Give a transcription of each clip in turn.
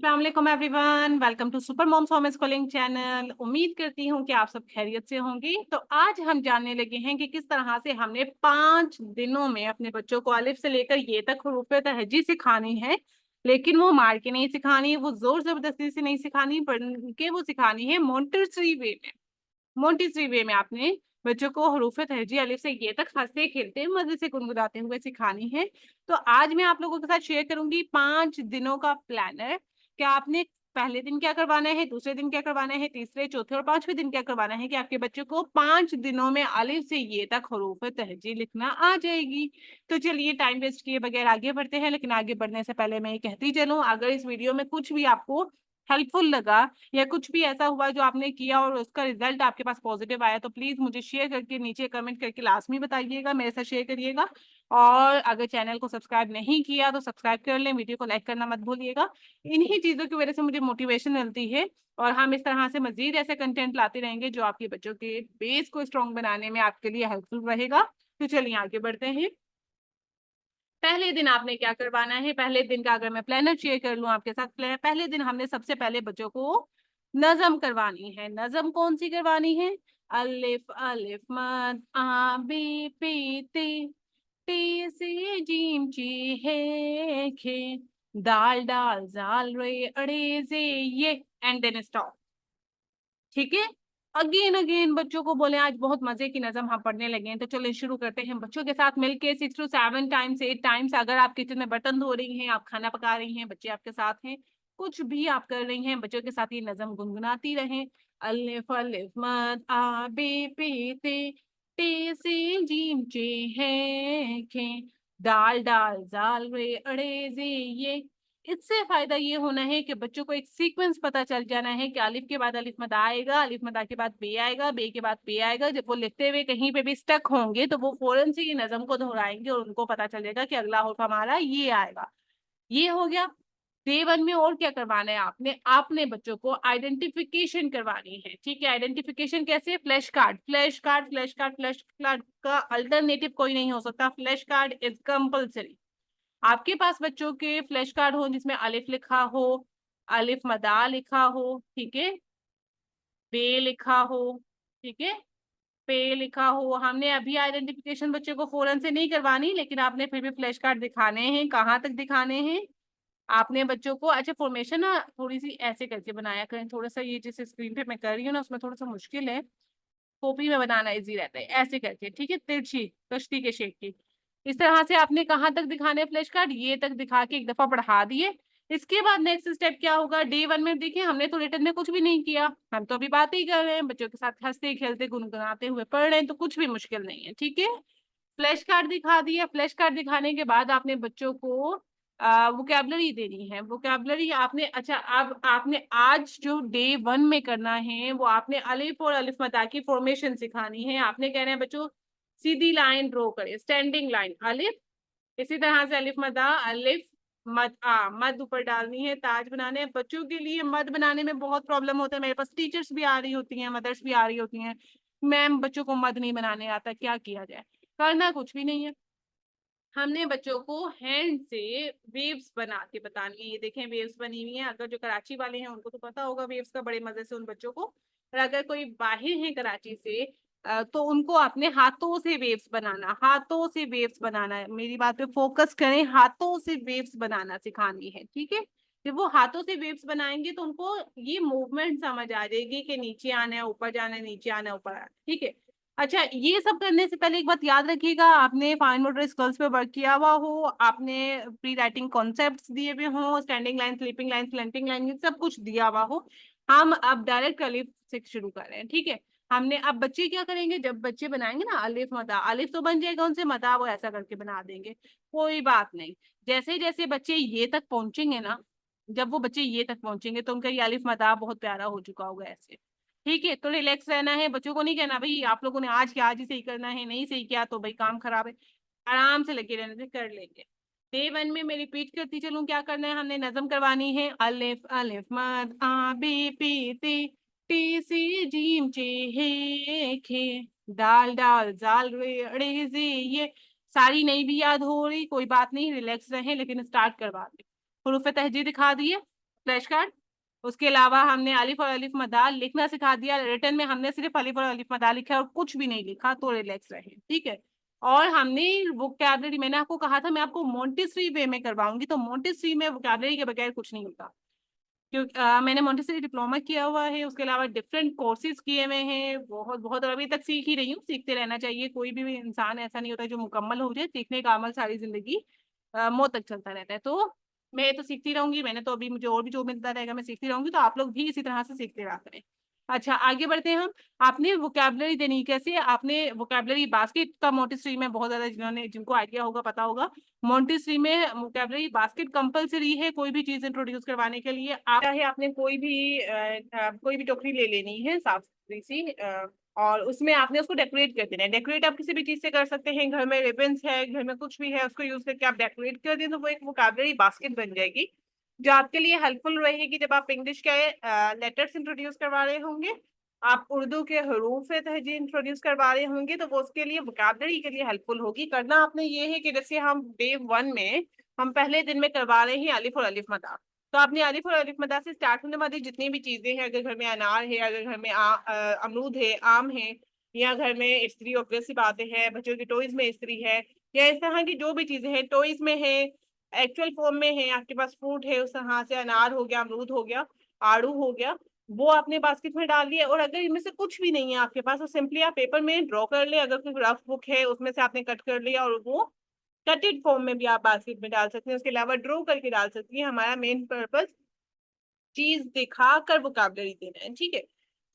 अस्सलाम वालेकुम everyone, welcome to super moms home schooling channel. उम्मीद करती हूँ कि आप सब खैरियत से होंगी। तो आज हम जानने लगे हैं कि किस तरह से हमने 5 दिनों में अपने बच्चों को अलिफ से लेकर ये तक हुरूफ तहजी सिखानी है। लेकिन वो मार के नहीं सिखानी, वो जोर जबरदस्ती से नहीं सिखानी, बल्कि वो सिखानी है मोंटेसरी वे में। मोंटेसरी वे में आपने बच्चों को हरूफ तहजी अलिफ से ये तक हंसते खेलते मजे से गुनगुनाते हुए सिखानी है। तो आज मैं आप लोगों के साथ शेयर करूंगी 5 दिनों का प्लानर। क्या आपने पहले दिन क्या करवाना है, दूसरे दिन क्या करवाना है, तीसरे चौथे और पांचवें दिन क्या करवाना है कि आपके बच्चों को 5 दिनों में अलिफ से ये तक हरूफ तहजी लिखना आ जाएगी। तो चलिए टाइम वेस्ट किए बगैर आगे बढ़ते हैं। लेकिन आगे बढ़ने से पहले मैं ये कहती चलूं, अगर इस वीडियो में कुछ भी आपको हेल्पफुल लगा या कुछ भी ऐसा हुआ जो आपने किया और उसका रिजल्ट आपके पास पॉजिटिव आया, तो प्लीज मुझे शेयर करके नीचे कमेंट करके लाजमी बताइएगा, मेरे साथ शेयर करिएगा। और अगर चैनल को सब्सक्राइब नहीं किया तो सब्सक्राइब कर लें, वीडियो को लाइक करना मत भूलिएगा। इन्हीं चीजों की वजह से मुझे मोटिवेशन मिलती है और हम इस तरह से मजीद ऐसे कंटेंट लाते रहेंगे जो आपके बच्चों के बेस को स्ट्रॉन्ग बनाने में आपके लिए हेल्पफुल रहेगा। तो चलिए आगे बढ़ते हैं। पहले दिन आपने क्या करवाना है, पहले दिन का अगर मैं प्लानर शेयर कर लूं आपके साथ। पहले दिन हमने सबसे पहले बच्चों को नज़म करवानी है। नज़म कौन सी करवानी है? अलिफ अलिफ मद आ बी पी ती, टी सी जीम ची हे खे, दाल डाल जाल रे अड़े जे ये, एंड देन स्टॉप। ठीक है। अगेन अगेन बच्चों को बोले आज बहुत मजे की नज़म हम पढ़ने लगे हैं। तो चलिए शुरू करते हैं बच्चों के साथ मिलके 6 to 7 टाइम्स 8 टाइम्स। अगर आप किचन में बर्तन धो रही हैं, आप खाना पका रही हैं, बच्चे आपके साथ हैं, कुछ भी आप कर रही हैं, बच्चों के साथ ये नज़म गुनगुनाती रहें। अलिफ अलिफ मद आ बे पे ते, टे से जीम चे है खे, दाल डाल जाल रे अड़े जे ये। इससे फायदा ये होना है कि बच्चों को एक सीक्वेंस पता चल जाना है कि अलिफ के बाद अलिफ मदा आएगा, अलिफ मदा के बाद बे आएगा, बे के बाद पे आएगा। जब वो लिखते हुए कहीं पे भी स्टक होंगे तो वो फौरन से ये नज़म को दोहराएंगे और उनको पता चल जाएगा कि अगला हुर्फ हमारा ये आएगा। ये हो गया। डे 1 में और क्या करवाना है आपने? आपने बच्चों को आइडेंटिफिकेशन करवानी है। ठीक है। आइडेंटिफिकेशन कैसे? Flash card, flash card, flash card, flash card का अल्टरनेटिव कोई नहीं हो सकता। Flash card is compulsory. आपके पास बच्चों के फ्लैश कार्ड हो जिसमें अलिफ लिखा हो, अलिफ मदा लिखा हो, ठीक है, बे लिखा हो, ठीक है, पे लिखा हो। हमने अभी आइडेंटिफिकेशन बच्चे को फौरन से नहीं करवानी, लेकिन आपने फिर भी फ्लैश कार्ड दिखाने हैं। कहाँ तक दिखाने हैं आपने बच्चों को? अच्छा, फॉर्मेशन ना थोड़ी सी ऐसे करके बनाया करें। थोड़ा सा ये जिस स्क्रीन पे मैं कर रही हूँ ना उसमें थोड़ा सा मुश्किल है, कॉपी में बनाना इजी रहता है ऐसे करके। ठीक है, तिरछी कश्ती के शेप की। इस तरह से आपने कहाँ तक दिखाने फ्लैश कार्ड? ये तक दिखा के एक दफा पढ़ा दिए। इसके बाद नेक्स्ट स्टेप क्या होगा? डे 1 में देखिए हमने तो रिटर्न में कुछ भी नहीं किया, हम तो अभी बात ही कर रहे हैं, बच्चों के साथ हंसते खेलते गुनगुनाते हुए पढ़ रहे हैं, तो कुछ भी मुश्किल नहीं है। ठीक है। फ्लैश कार्ड दिखा दिया। फ्लैश कार्ड दिखाने के बाद आपने बच्चों को वोकैबलरी देनी है। वोकैबलरी आपने, अच्छा, अब आपने आज जो डे 1 में करना है वो आपने अलिफ और अलिफ मदा की फॉर्मेशन सिखानी है। आपने कहना है बच्चों सीधी लाइन ड्रॉ करें, स्टैंडिंग लाइन, अलिफ, इसी तरह से अलिफ मदा, अलिफ मद आ, मद ऊपर डालनी है, ताज बनाने हैं। बच्चों के लिए मद बनाने में बहुत प्रॉब्लम होता है। मेरे पास टीचर्स भी आ रही होती हैं, मदर्स भी आ रही होती हैं, मैम बच्चों को मद नहीं बनाने आता, क्या किया जाए? करना कुछ भी नहीं है, हमने बच्चों को हैंड से वेव्स बना के बतानी है। ये देखें वेव्स बनी हुई हैं। अगर जो कराची वाले हैं उनको तो पता होगा वेव्स का, बड़े मजे से उन बच्चों को। और अगर कोई बाहर है कराची से तो उनको अपने हाथों से वेव्स बनाना, हाथों से वेव्स बनाना है। मेरी बात पे फोकस करें, हाथों से वेव्स बनाना सिखानी है। ठीक है। जब वो हाथों से वेव्स बनाएंगे तो उनको ये मूवमेंट समझ आ जाएगी कि नीचे आना है, ऊपर जाना है, नीचे आना है, ऊपर आना है। ठीक है। अच्छा, ये सब करने से पहले एक बात याद रखिएगा, आपने फाइन मोटर स्किल्स पे वर्क किया हुआ हो, आपने प्री राइटिंग कॉन्सेप्ट्स दिए हुए हों, standing line, sleeping line, slanting line, ये सब कुछ दिया हुआ हो। हम अब डायरेक्ट अलिफ से शुरू कर रहे हैं। ठीक है। हमने अब बच्चे क्या करेंगे, जब बच्चे बनाएंगे ना अलिफ मदा, अलिफ तो बन जाएगा उनसे, मदा वो ऐसा करके बना देंगे, कोई बात नहीं। जैसे जैसे बच्चे ये तक पहुंचेंगे ना, जब वो बच्चे ये तक पहुंचेंगे तो उनका ये अलिफ मदा बहुत प्यारा हो चुका होगा ऐसे। ठीक है। तो रिलैक्स रहना है, बच्चों को नहीं कहना भाई आप लोगों ने आज के आज ही सही करना है, नहीं सही किया तो भाई काम खराब है। आराम से लगे रहने से कर लेंगे। डे 1 में मैं रिपीट करती चलूं, क्या करना है? हमने नज़म करवानी है। अलिफ अलिफ मद आ बी पी ती, टी सी जीम चे हे खे, दाल डाल जाल रे अड़े जे ये। सारी नहीं भी याद हो रही कोई बात नहीं, रिलैक्स रहे, लेकिन स्टार्ट करवा दे। हुरूफ तहजी दिखा दिए। Flash card. उसके अलावा हमने अलिफ और अलिफ मदा लिखना सिखा दिया, रिटर्न में हमने सिर्फ अलिफ और अलिफ मदा लिखा और कुछ भी नहीं लिखा, तो रिलैक्स रहे, ठीक है। और हमने वोकैबलरी, मैंने आपको कहा था मैं आपको मोंटेसरी वे में करवाऊंगी, तो मोंटेसरी में वोकैबलरी के बगैर कुछ नहीं होता, क्योंकि मैंने मोंटेसरी डिप्लोमा किया हुआ है, उसके अलावा डिफरेंट कोर्सेज किए हुए हैं, बहुत बहुत, और अभी तक सीख ही रही हूँ, सीखते रहना चाहिए। कोई भी इंसान ऐसा नहीं होता जो मुकम्मल हो जाए, सीखने का अमल सारी जिंदगी मौत तक चलता रहता है। तो मैं तो सीखती रहूंगी, मैंने तो अभी, मुझे और भी जो मिलता रहेगा मैं सीखती रहूंगी, तो आप लोग भी इसी तरह से सीखते रहा करें। अच्छा, आगे बढ़ते हैं हम। आपने वोकैबलरी देनी कैसे, आपने वोकैबलरी बास्केट का मोंटेसरी में बहुत ज्यादा जिन्होंने, जिनको आइडिया होगा, पता होगा, मोंटेसरी में वोकैबलरी बास्केट कंपलसरी है कोई भी चीज इंट्रोड्यूस करवाने के लिए। आप चाहे आपने कोई भी टोकरी ले लेनी है साफ सुथरी सी, और उसमें आपने उसको डेकोरेट कर देना है। डेकोरेट आप किसी भी चीज से कर सकते हैं, घर में रिबन्स है, घर में कुछ भी है, उसको यूज करके आप डेकोरेट कर दें तो वो एक वोकैबलरी बास्केट बन जाएगी, जो आपके लिए हेल्पफुल रहेगी जब आप इंग्लिश के लेटर्स इंट्रोड्यूस करवा रहे होंगे, आप उर्दू के हरूफ तहजी इंट्रोड्यूस करवा रहे होंगे, तो वो उसके लिए वोकैबलरी के लिए हेल्पफुल होगी। करना आपने ये है कि जैसे हम डे 1 में, हम पहले दिन में करवा रहे हैं अलिफ और अलिफ मदा, तो आपने अलिफ और अलिफ मदा से स्टार्ट होने वाली जितनी भी चीजें हैं, अगर घर में अनार है, अगर घर में अमरूद है, आम है, या घर में स्त्री, ऑब्वियस सी बातें हैं, बच्चों की टॉयज में स्त्री है, या इस तरह की जो भी चीजें हैं टॉयज में है, एक्चुअल फॉर्म में है, आपके पास फ्रूट है, उस तरह से अनार हो गया, अमरूद हो गया, आड़ू हो गया, वो आपने बास्केट में डाल दिया। और अगर इनमें से कुछ भी नहीं है आपके पास, तो सिंपली आप पेपर में ड्रॉ कर ले, अगर कोई रफ बुक है उसमें से आपने कट कर लिया, और वो कटेड फॉर्म में भी आप बास्केट में डाल सकते हैं, उसके अलावा ड्रॉ करके डाल सकती हैं। हमारा मेन पर्पस चीज दिखाकर वोकैबलरी देना है, ठीक है।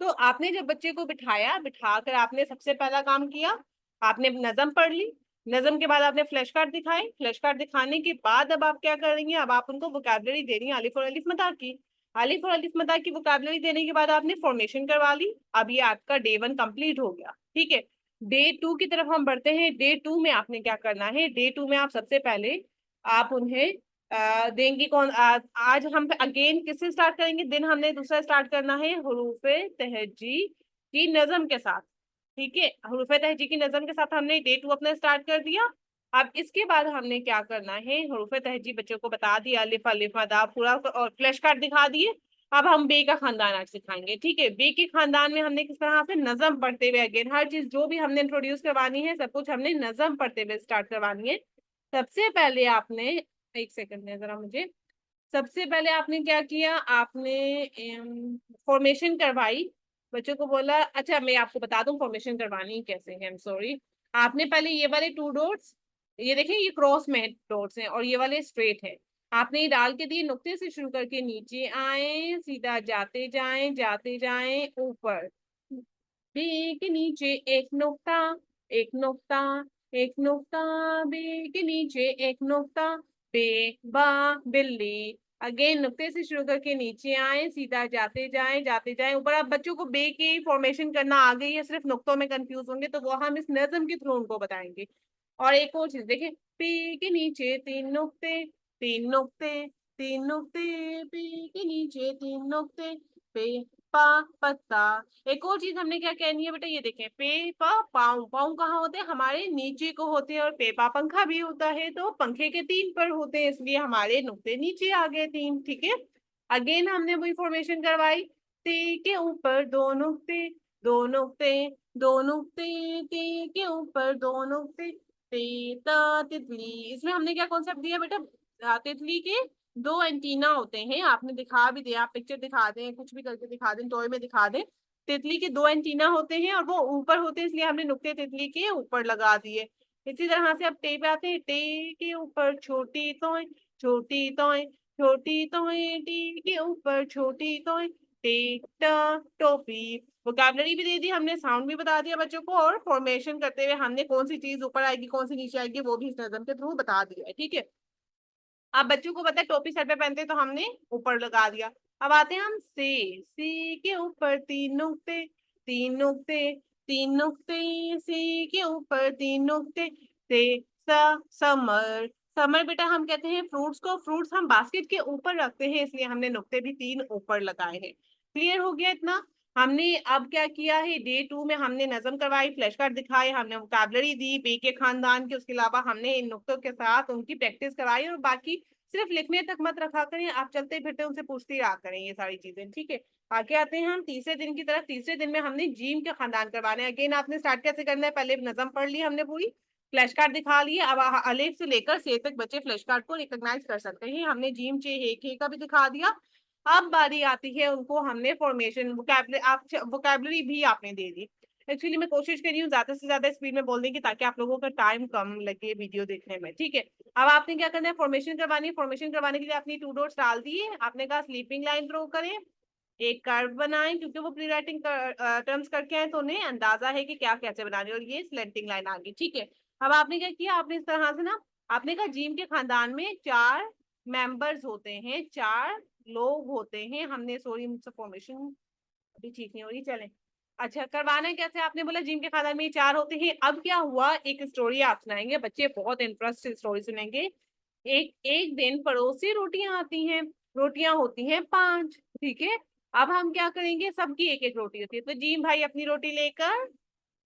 तो आपने जब बच्चे को बिठाया, बिठाकर आपने सबसे पहला काम किया, आपने नज़म पढ़ ली, नज़म के बाद आपने फ्लैश कार्ड दिखाए, फ्लैश कार्ड दिखाने के बाद अब आप क्या करेंगे, अब आप उनको वोकैबलरी दे रही हैं अलिफ और अलिफ मदा की। अलिफ और अलिफ मदा की वोकैबलरी देने के बाद आपने फॉर्मेशन करवा ली। अब ये आपका डे 1 कंप्लीट हो गया, ठीक है। डे 2 की तरफ हम बढ़ते हैं। डे 2 में आपने क्या करना है, डे 2 में आप सबसे पहले आप उन्हें देंगी कौन, आज हम अगेन किससे स्टार्ट करेंगे, दिन हमने दूसरा स्टार्ट करना है हरूफे तहजी की नज़म के साथ, ठीक है। हरूफे तहजी की नज़म के साथ हमने डे 2 अपना स्टार्ट कर दिया। अब इसके बाद हमने क्या करना है, हरूफे तहजी बच्चों को बता दिया, अलिफ अलिफ मदा पूरा, और फ्लैश कार्ड दिखा दिए। अब हम बे का खानदान आज सिखाएंगे, ठीक है। बे के खानदान में हमने किस तरह से नज़म पढ़ते हुए, अगेन हर चीज जो भी हमने इंट्रोड्यूस करवानी है, सब कुछ हमने नज़म पढ़ते हुए स्टार्ट करवानी है। सबसे पहले आपने, एक सेकंड है जरा मुझे, सबसे पहले आपने क्या किया, आपने फॉर्मेशन करवाई, बच्चों को बोला। अच्छा, मैं आपको बता दूं फॉर्मेशन करवानी कैसे है, आई एम सॉरी। आपने पहले ये वाले 2 डॉट्स, ये देखें ये क्रॉस में डॉट्स हैं और ये वाले स्ट्रेट है, आपने ये डाल के दिए, नुक्ते से शुरू करके नीचे आए, सीधा जाते जाएं, जाते जाएं ऊपर, बे के नीचे एक नुक्ता, एक नुक्ता, एक नुक्ता, बे के नीचे एक नुक्ता, बे बा बिल्ली, अगेन नुक्ते से शुरू करके नीचे आए, सीधा जाते जाएं, जाते जाएं ऊपर। अब बच्चों को बे की फॉर्मेशन करना आ गई है, सिर्फ नुक्तों में कंफ्यूज होंगे, तो वो हम इस नज्म के थ्रू उनको बताएंगे। और एक और चीज देखें, पे के नीचे 3 नुक्ते, 3 नुक्ते, 3 नुक्ते, पे के नीचे 3 नुक्ते, पे पा पत्ता। एक और चीज हमने क्या कहनी है बेटा, ये देखें, पे पा पाँव, पाँव कहाँ होते हैं, हमारे नीचे को होते हैं, और पे पा पंखा भी होता है, तो पंखे के 3 पर होते हैं, इसलिए हमारे नुक्ते नीचे आ गए 3, ठीक है। अगेन हमने वही फॉर्मेशन करवाई, ते के ऊपर 2 नुक्ते, 2 नुक्ते, 2 नुक्ते, ते के ऊपर 2 नुक्ते, तेता तितली। इसमें हमने क्या कॉन्सेप्ट दिया बेटा, तितली के 2 एंटीना होते हैं, आपने दिखा भी दिया, आप पिक्चर दिखा दें, कुछ भी करके दिखा दें, टॉय में दिखा दें। तितली के 2 एंटीना होते हैं और वो ऊपर होते हैं, इसलिए हमने नुक्ते तितली के ऊपर लगा दिए। इसी तरह से अब टे पे आते हैं, टे के ऊपर छोटी तोय, छोटी तोय, छोटी तोय, टे के ऊपर छोटी तोय, टेटा टोपी। वोकैबलरी भी दे दी हमने, साउंड भी बता दिया बच्चों को, और फॉर्मेशन करते हुए हमने कौन सी चीज ऊपर आएगी कौन सी नीचे आएगी वो भी इस नज़म के थ्रू बता दिया है, ठीक है। अब बच्चों को पता है टोपी सर पे पहनते तो हमने ऊपर लगा दिया। अब आते हैं हम से के ऊपर 3 नुक्ते, 3 नुक्ते, 3 नुक्ते, से के ऊपर 3 नुक्ते, से समर। समर बेटा हम कहते हैं फ्रूट्स को, फ्रूट्स हम बास्केट के ऊपर रखते हैं, इसलिए हमने नुक्ते भी 3 ऊपर लगाए हैं। क्लियर हो गया इतना। हमने अब क्या किया है, डे 2 में हमने नज़म करवाई, फ्लैश कार्ड दिखाए, हमने वोकैबलरी दी बे के खानदान की, उसके अलावा हमने इन नुक्तों के साथ उनकी प्रैक्टिस कराई, और बाकी सिर्फ लिखने तक मत रखा करें, आप चलते फिरते उनसे पूछती रहा करें ये सारी चीजें, ठीक है। आगे आते हैं हम तीसरे दिन की तरफ। तीसरे दिन में हमने जीम के खानदान करवाने। अगेन आपने स्टार्ट कैसे करना है, पहले नजम पढ़ ली हमने पूरी, फ्लैश कार्ड दिखा लिए। अब अलिफ से लेकर से तक बच्चे फ्लैश कार्ड को रिकॉग्नाइज कर सकते हैं। हमने जीम चे हे के का भी दिखा दिया। अब बारी आती है उनको हमने फॉर्मेशन वोकैबलरी भी आपने दे दी। एक्चुअली मैं कोशिश कर रही हूँ ज्यादा से ज्यादा स्पीड में बोलने की, ताकि आप लोगों का टाइम कम लगे वीडियो देखने में, ठीक है। अब आपने क्या करना है, फॉर्मेशन करवानी है। फॉर्मेशन करवाने के लिए आपने 2 डॉट्स डाल दिए। आपने कहा स्लीपिंग लाइन ड्रॉ करें, एक कर्व बनाएं, क्योंकि वो प्री राइटिंग टर्म्स करके आए तो उन्हें अंदाजा है कि क्या कैसे बनाने, और ये स्लेंटिंग लाइन आ गई, ठीक है। अब आपने क्या किया, आपने इस तरह से ना, आपने कहा जीम के खानदान में 4 मेंबर्स होते हैं, 4 लोग होते हैं। हमने, सॉरी मुझसे फॉर्मेशन अभी ठीक नहीं हो रही, चलें। अच्छा, करवाना है कैसे, आपने बोला जिम के खानदान में 4 होते हैं। अब क्या हुआ, एक स्टोरी आप सुनाएंगे, बच्चे बहुत इंटरेस्ट से स्टोरी सुनेंगे। एक एक दिन पड़ोस से रोटियां आती हैं, रोटियां होती हैं 5, ठीक है। अब हम क्या करेंगे, सबकी एक एक रोटी होती है, तो जीम भाई अपनी रोटी लेकर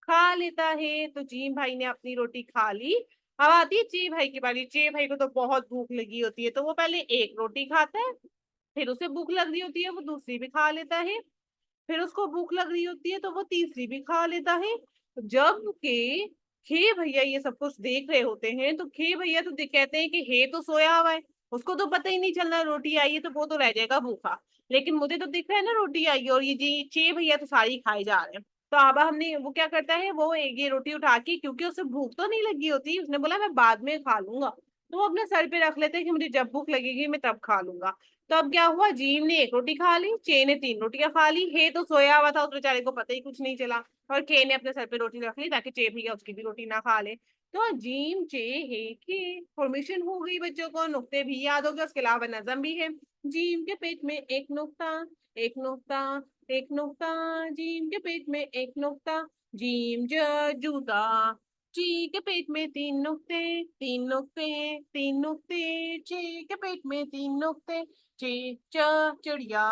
खा लेता है। तो जीम भाई ने अपनी रोटी खा ली। अब आती है चे भाई की बारी। चे भाई को तो बहुत भूख लगी होती है, तो वो पहले एक रोटी खाता है, फिर उसे भूख लग रही होती है, वो दूसरी भी खा लेता है, फिर उसको भूख लग रही होती है तो वो तीसरी भी खा लेता है। जबकि खे भैया ये सब कुछ देख रहे होते हैं, तो खे भैया तो कहते हैं कि हे तो सोया हुआ है, उसको तो पता ही नहीं चलना रोटी आई है, तो वो तो रह जाएगा भूखा। लेकिन मुझे तो दिख रहा है ना रोटी आई है, और ये जी चे भैया तो सारी खाए जा रहे हैं। तो अब हमने, वो क्या करता है, वो एक ये रोटी उठा के, क्योंकि उसे भूख तो नहीं लगी होती, उसने बोला मैं बाद में खा लूंगा, तो वो अपने सर पे रख लेते हैं कि मुझे जब भूख लगेगी मैं तब खा लूंगा। तो अब क्या हुआ, जीम ने 1 रोटी खा ली, चे ने 3 रोटियां खा ली। हे तो सोया हुआ था, उस बेचारे को पता ही कुछ नहीं चला, और के ने अपने सर पे रोटी रख ली ताकि चे भैया उसकी भी रोटी ना खा ले। तो जीम चे हे के फॉर्मेशन हो गई बच्चों को, नुक्ते भी याद हो गए, उसके अलावा नजम भी है। जीम के पेट में एक नुक्ता, एक नुक्ता, एक नुक्ता, जीम के पेट में एक नुक्ता, जीम जूता, ची के पेट में 3 नुक्ते, 3 नुक्ते, 3 नुक्ते, चे के पेट में 3 नुक्ते, चे चिड़िया,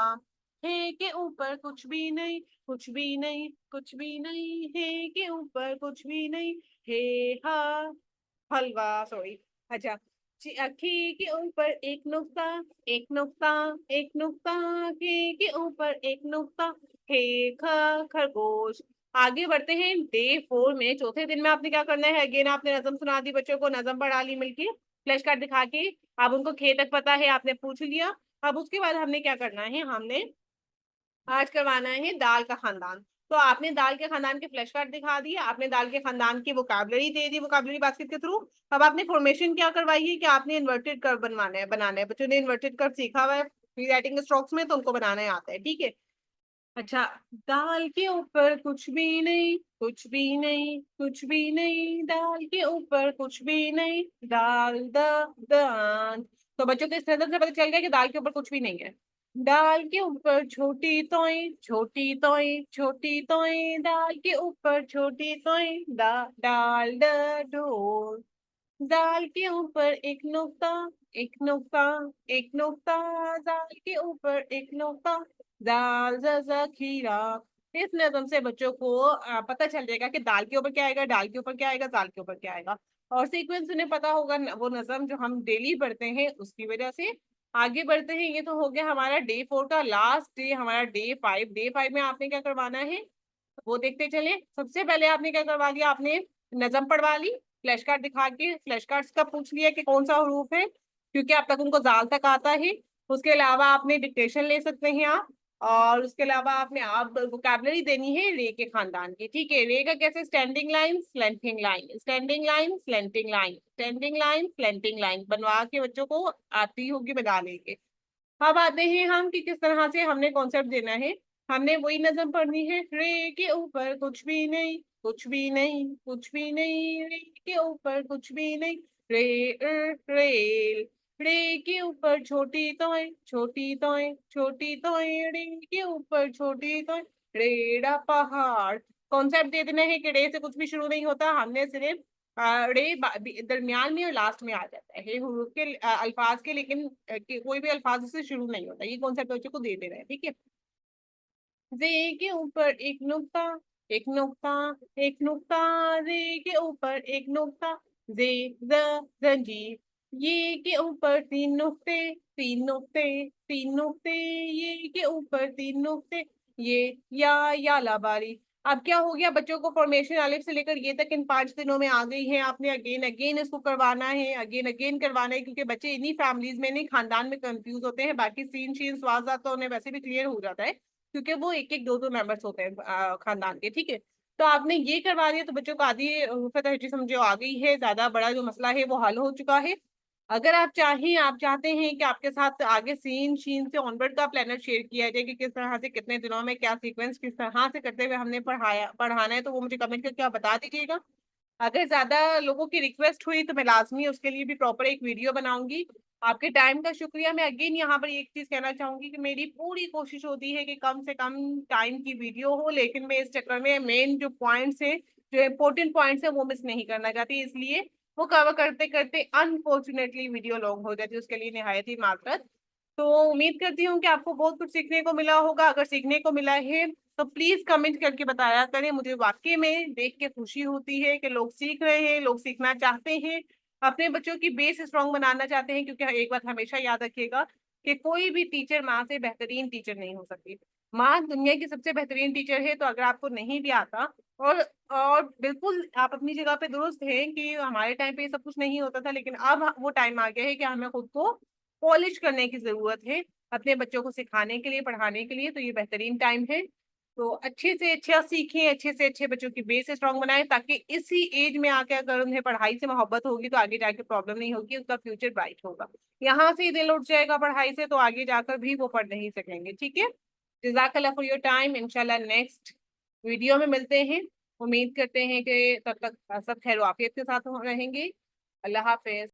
हे के ऊपर कुछ भी नहीं, कुछ भी नहीं, कुछ भी नहीं, हे के ऊपर कुछ भी नहीं, हे हा हलवा, सॉरी। अच्छा, खे के ऊपर एक नुक्ता, एक नुक्ता, एक नुक्ता, खे के ऊपर एक नुक्ता, हे खरगोश। आगे बढ़ते हैं डे 4 में। चौथे दिन में आपने क्या करना है, अगेन आपने नजम सुना दी बच्चों को, नजम पढ़ा ली मिलके, फ्लैश कार्ड दिखा के। अब उनको खे तक पता है, आपने पूछ लिया। अब उसके बाद हमने क्या करना है, हमने आज करवाना है दाल का खानदान। तो आपने दाल के खानदान के फ्लैश कार्ड दिखा दिए, आपने दाल के खानदान की वोकैबुलरी दे दी वोकैबुलरी बास्केट के थ्रू। अब आपने फॉर्मेशन क्या करवाई है कि आपने इन्वर्टेड कर्व बनाना है। बच्चों ने इन्वर्टेड कर्व सीखा हुआ है फ्री राइटिंग स्ट्रोक्स में, तो उनको बनाना आता है, ठीक है। अच्छा, दाल के ऊपर कुछ भी नहीं, कुछ भी नहीं, कुछ भी नहीं, दाल के ऊपर कुछ भी नहीं, दाल दान। तो बच्चों को इस नजर से पता चल गया कि दाल के ऊपर कुछ भी नहीं है। दाल के ऊपर छोटी तोई, छोटी तोई, छोटी तोई, दाल के ऊपर छोटी तोई, डाल ढोल। दाल के ऊपर एक नुक्ता, एक नुक्ता, एक नुक्ता, दाल के ऊपर एक नुक्ता, दाल खीरा। इस नज़म से बच्चों को पता चल जाएगा कि दाल के ऊपर क्या आएगा, दाल के ऊपर क्या आएगा, दाल के ऊपर क्या आएगा। और सीक्वेंस उन्हें पता होगा, वो नज़म जो हम डेली पढ़ते हैं उसकी वजह से। आगे बढ़ते हैं, ये तो हो गया हमारा डे 4 का लास्ट डे, हमारा डे 5। डे 5 में आपने क्या करवाना है वो देखते चले। सबसे पहले आपने क्या करवा लिया, आपने नजम पढ़वा ली, फ्लैश कार्ड दिखा के फ्लैश कार्ड्स का पूछ लिया कि कौन सा हरूफ है, क्योंकि अब तक उनको जाल तक आता है। उसके अलावा आपने डिक्टेशन ले सकते हैं आप, और उसके अलावा आपने आप वोकैबुलरी देनी है रे के खानदान की, ठीक है। रे का कैसे, standing line, slanting line, standing line, slanting line, standing line, slanting line बनवा के बच्चों को आती होगी बना लेंगे। अब आते हैं हम कि किस तरह से हमने कॉन्सेप्ट देना है। हमने वही नजम पढ़नी है, रे के ऊपर कुछ भी नहीं, कुछ भी नहीं, कुछ भी नहीं, रे के ऊपर कुछ भी नहीं, रेल, रे के ऊपर छोटी तोय, छोटी तोय, छोटी तोय, रे के ऊपर छोटी तोय, रेड़ा पहाड़। कॉन्सेप्ट दे देना है कि रे से कुछ भी शुरू नहीं होता, हमने सिर्फ रे दरमियान में और लास्ट में आ जाता है हुरूफ के अल्फाज के, लेकिन कोई भी अल्फाज से शुरू नहीं होता। ये कॉन्सेप्ट बच्चों को दे दे रहे हैं, ठीक है। जे के ऊपर एक नुक्ता, एक नुक्ता, एक नुक्ता, जे के ऊपर एक नुक्ता, जे जंजीर, ये के ऊपर तीन नुक्ते, तीन नुक्ते, तीन नुक्ते, ये के ऊपर तीन नुक्ते, ये या लाबारी। अब क्या हो गया, बच्चों को फॉर्मेशन अलिफ से लेकर ये तक इन 5 दिनों में आ गई है। आपने अगेन अगेन इसको करवाना है, अगेन अगेन करवाना है, क्योंकि बच्चे इन्हीं फैमिलीज में, नहीं खानदान में कंफ्यूज होते हैं। बाकी सीन शीन स्वाजा तो उन्हें वैसे भी क्लियर हो जाता है, क्योंकि वो एक एक दो दो मेंबर्स होते हैं खानदान के, ठीक है। तो आपने ये करवा दिया तो बच्चों को आधी फतह समझो आ गई है, ज्यादा बड़ा जो मसला है वो हल हो चुका है। अगर आप चाहें, आप चाहते हैं कि आपके साथ आगे सीन शीन से ऑनवर्ड का प्लानर शेयर किया जाए कि किस तरह से कितने दिनों में क्या सीक्वेंस किस तरह से करते हुए हमने पढ़ाना है, तो वो मुझे कमेंट करके आप बता दीजिएगा। अगर ज्यादा लोगों की रिक्वेस्ट हुई तो मैं लाजमी उसके लिए भी प्रॉपर एक वीडियो बनाऊंगी। आपके टाइम का शुक्रिया। मैं अगेन यहाँ पर एक चीज कहना चाहूंगी कि मेरी पूरी कोशिश होती है कि कम से कम टाइम की वीडियो हो, लेकिन मैं इस चक्कर में मेन जो पॉइंट्स है, जो इम्पोर्टेंट पॉइंट्स है, वो मिस नहीं करना चाहती, इसलिए वो कवर करते करते अनफॉर्चुनेटली वीडियो लॉन्ग हो जाती है। उसके लिए निहायत ही माजरत। तो उम्मीद करती हूँ कि आपको बहुत कुछ सीखने को मिला होगा। अगर सीखने को मिला है तो प्लीज कमेंट करके बताया करें। मुझे वाकई में देख के खुशी होती है कि लोग सीख रहे हैं, लोग सीखना चाहते हैं, अपने बच्चों की बेस स्ट्रांग बनाना चाहते हैं। क्योंकि एक बात हमेशा याद रखिएगा कि कोई भी टीचर माँ से बेहतरीन टीचर नहीं हो सकती। माँ दुनिया की सबसे बेहतरीन टीचर है। तो अगर आपको नहीं भी आता, और और बिल्कुल आप अपनी जगह पे दुरुस्त हैं कि हमारे टाइम पे ये सब कुछ नहीं होता था, लेकिन अब वो टाइम आ गया है कि हमें खुद को पॉलिश करने की जरूरत है अपने बच्चों को सिखाने के लिए, पढ़ाने के लिए। तो ये बेहतरीन टाइम है। तो अच्छे से अच्छा सीखें, अच्छे से अच्छे बच्चों की बेस स्ट्रांग बनाएं, ताकि इसी एज में आके अगर उन्हें पढ़ाई से मोहब्बत होगी तो आगे जाके प्रॉब्लम नहीं होगी, उसका फ्यूचर ब्राइट होगा। यहाँ से ही दिल उठ जाएगा पढ़ाई से तो आगे जाकर भी वो पढ़ नहीं सकेंगे, ठीक है। जज़ाकल्लाह फॉर योर टाइम। इंशाल्लाह नेक्स्ट वीडियो में मिलते हैं। उम्मीद करते हैं कि तब तक सब खैर वाफियत के साथ रहेंगे। अल्लाह हाफिज।